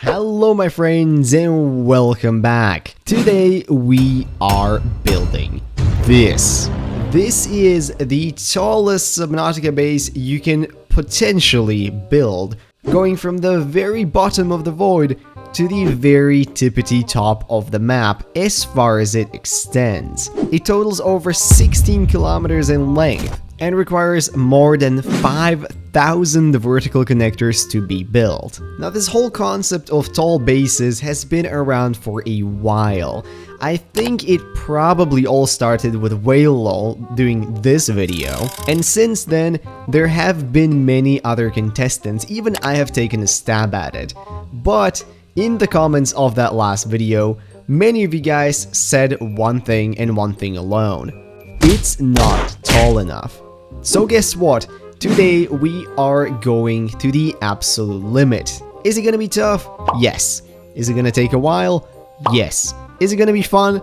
Hello my friends and welcome back. Today we are building this. This is the tallest Subnautica base you can potentially build, going from the very bottom of the void to the very tippity top of the map as far as it extends. It totals over 16 kilometers in length and requires more than 5,000 vertical connectors to be built. Now, this whole concept of tall bases has been around for a while. I think it probably all started with WhaleLol doing this video, and since then, there have been many other contestants, even I have taken a stab at it. But in the comments of that last video, many of you guys said one thing and one thing alone: it's not tall enough. So guess what? Today we are going to the absolute limit. Is it gonna be tough? Yes. Is it gonna take a while? Yes. Is it gonna be fun?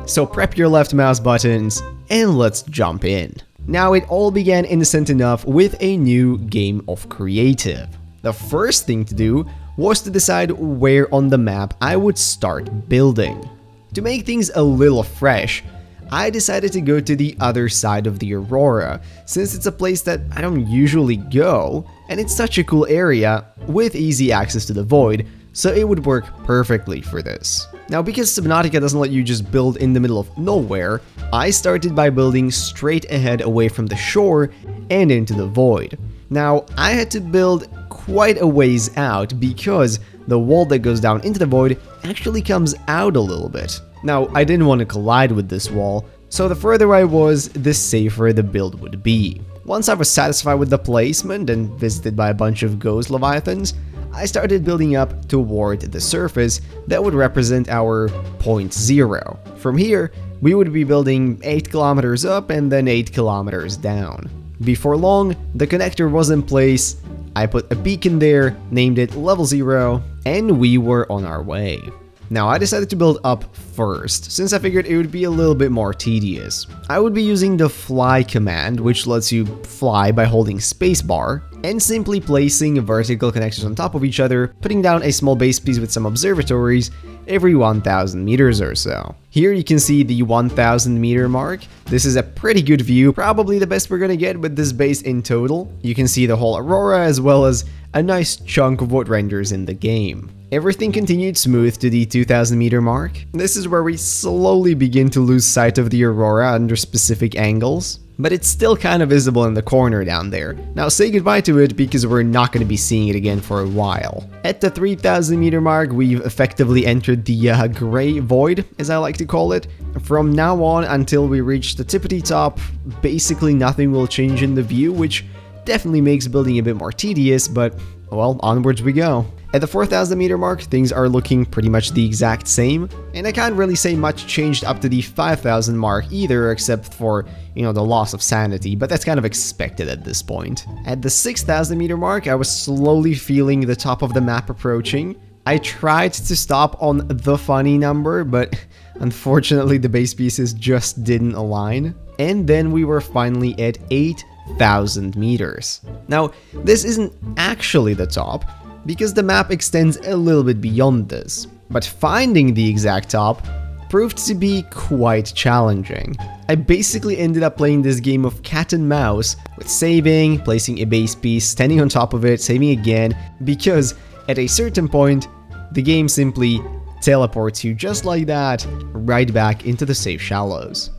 So prep your left mouse buttons and let's jump in. Now, it all began innocent enough with a new game of creative. The first thing to do was to decide where on the map I would start building. To make things a little fresh, I decided to go to the other side of the Aurora, since it's a place that I don't usually go, and it's such a cool area with easy access to the void, so it would work perfectly for this. Now, because Subnautica doesn't let you just build in the middle of nowhere, I started by building straight ahead away from the shore and into the void. Now, I had to build quite a ways out because the wall that goes down into the void actually comes out a little bit. Now, I didn't want to collide with this wall, so the further I was, the safer the build would be. Once I was satisfied with the placement and visited by a bunch of ghost leviathans, I started building up toward the surface that would represent our point zero. From here, we would be building 8 kilometers up and then 8 kilometers down. Before long, the connector was in place, I put a beacon there, named it level 0, and we were on our way. Now, I decided to build up first, since I figured it would be a little bit more tedious. I would be using the fly command, which lets you fly by holding spacebar, and simply placing vertical connectors on top of each other, putting down a small base piece with some observatories every 1,000 meters or so. Here you can see the 1,000 meter mark. This is a pretty good view, probably the best we're gonna get with this base in total. You can see the whole Aurora as well as a nice chunk of what renders in the game. Everything continued smooth to the 2,000 meter mark. This is where we slowly begin to lose sight of the Aurora under specific angles, but it's still kind of visible in the corner down there. Now say goodbye to it because we're not going to be seeing it again for a while. At the 3,000 meter mark, we've effectively entered the gray void, as I like to call it. From now on until we reach the tippity top, basically nothing will change in the view, which definitely makes building a bit more tedious, but well, onwards we go. At the 4,000 meter mark, things are looking pretty much the exact same, and I can't really say much changed up to the 5,000 mark either, except for, the loss of sanity, but that's kind of expected at this point. At the 6,000 meter mark, I was slowly feeling the top of the map approaching. I tried to stop on the funny number, but unfortunately the base pieces just didn't align. And then we were finally at 8,000 meters. Now, this isn't actually the top, because the map extends a little bit beyond this, but finding the exact top proved to be quite challenging. I basically ended up playing this game of cat and mouse, with saving, placing a base piece, standing on top of it, saving again, because at a certain point, the game simply teleports you just like that, right back into the safe shallows.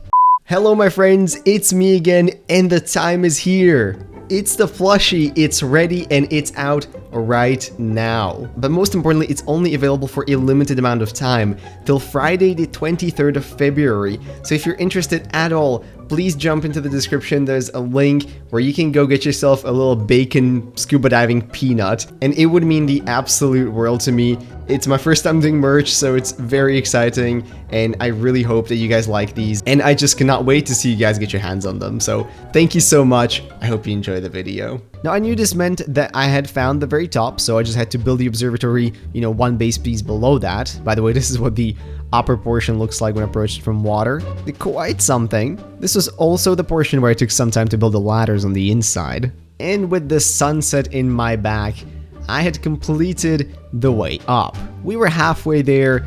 Hello my friends, it's me again, and the time is here. It's the plushie, it's ready and it's out right now. But most importantly, it's only available for a limited amount of time, till Friday the 23rd of February. So if you're interested at all, please jump into the description. There's a link where you can go get yourself a little bacon scuba diving peanut, and it would mean the absolute world to me. It's my first time doing merch, so it's very exciting, and I really hope that you guys like these, and I just cannot wait to see you guys get your hands on them. So thank you so much. I hope you enjoy the video. Now, I knew this meant that I had found the very top, so I just had to build the observatory, one base piece below that. By the way, this is what the upper portion looks like when approached from water. Quite something. This was also the portion where I took some time to build the ladders on the inside. And with the sunset in my back, I had completed the way up. We were halfway there,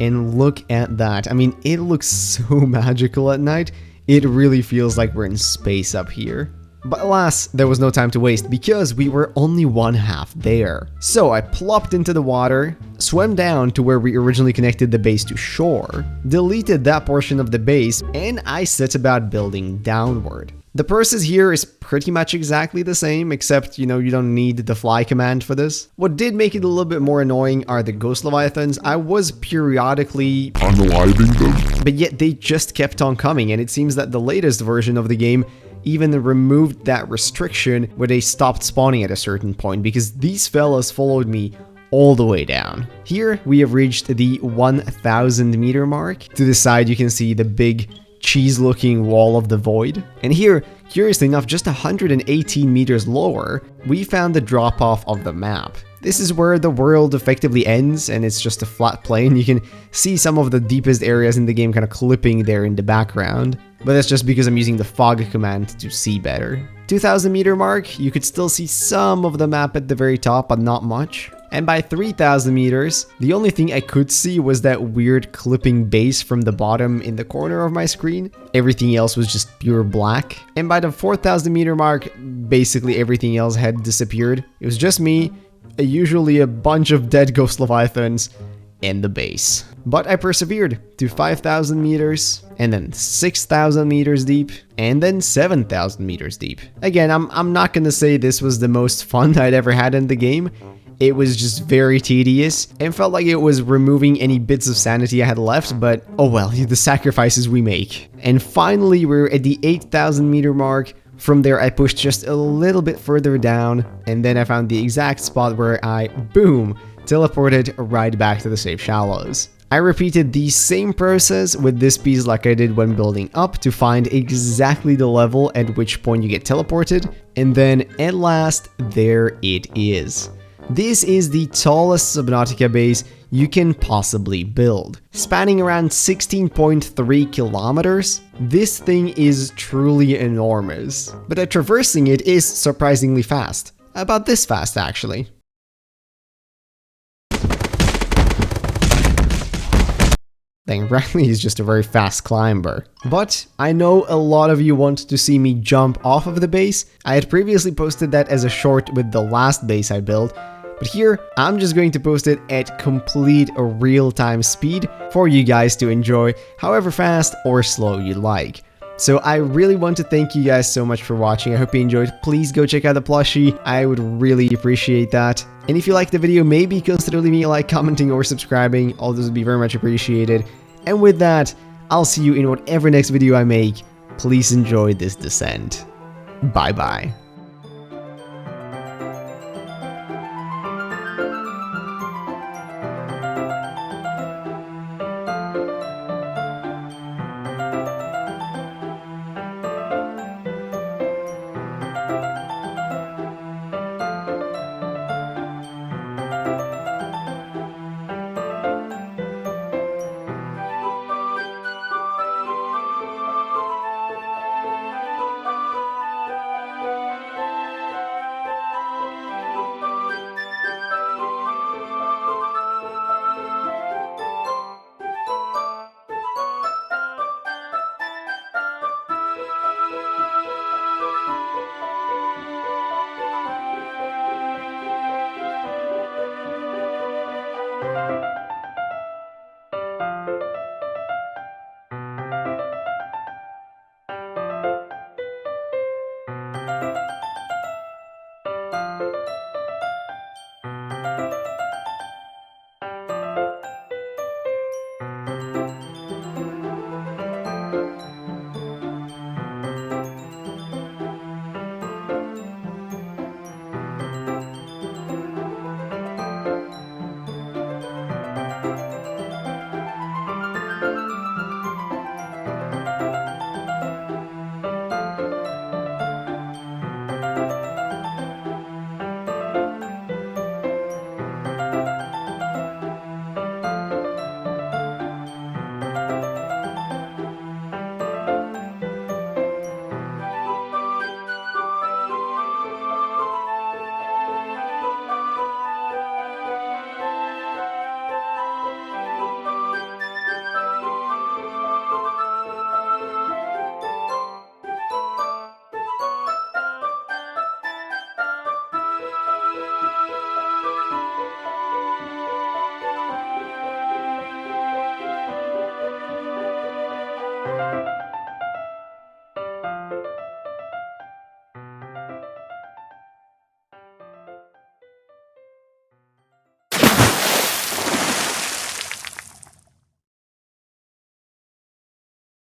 and look at that. I mean, it looks so magical at night. It really feels like we're in space up here. But alas, there was no time to waste because we were only one half there. So I plopped into the water, swam down to where we originally connected the base to shore, deleted that portion of the base, and I set about building downward. The process here is pretty much exactly the same, except, you don't need the fly command for this. What did make it a little bit more annoying are the ghost leviathans. I was periodically unaliving them, but yet they just kept on coming, and it seems that the latest version of the game even removed that restriction where they stopped spawning at a certain point, because these fellas followed me all the way down. Here we have reached the 1,000 meter mark. To the side you can see the big cheese-looking wall of the void. And here, curiously enough, just 118 meters lower, we found the drop-off of the map. This is where the world effectively ends, and it's just a flat plane. You can see some of the deepest areas in the game kind of clipping there in the background, but that's just because I'm using the fog command to see better. 2,000 meter mark, you could still see some of the map at the very top, but not much. And by 3,000 meters, the only thing I could see was that weird clipping base from the bottom in the corner of my screen. Everything else was just pure black. And by the 4,000 meter mark, basically everything else had disappeared. It was just me, usually a bunch of dead ghost leviathans, and the base. But I persevered to 5,000 meters, and then 6,000 meters deep, and then 7,000 meters deep. Again, I'm not gonna say this was the most fun I'd ever had in the game. It was just very tedious and felt like it was removing any bits of sanity I had left, but oh well, the sacrifices we make. And finally, we're at the 8,000 meter mark. From there, I pushed just a little bit further down, and then I found the exact spot where I, boom, teleported right back to the safe shallows. I repeated the same process with this piece like I did when building up to find exactly the level at which point you get teleported, and then at last, there it is. This is the tallest Subnautica base you can possibly build. Spanning around 16.3 kilometers, this thing is truly enormous. But at traversing it is surprisingly fast. About this fast, actually. Dang, Riley is just a very fast climber. But I know a lot of you want to see me jump off of the base. I had previously posted that as a short with the last base I built, but here, I'm just going to post it at complete real-time speed for you guys to enjoy however fast or slow you like. So I really want to thank you guys so much for watching. I hope you enjoyed. Please go check out the plushie. I would really appreciate that. And if you liked the video, maybe consider leaving a like, commenting, or subscribing. All those would be very much appreciated. And with that, I'll see you in whatever next video I make. Please enjoy this descent. Bye-bye.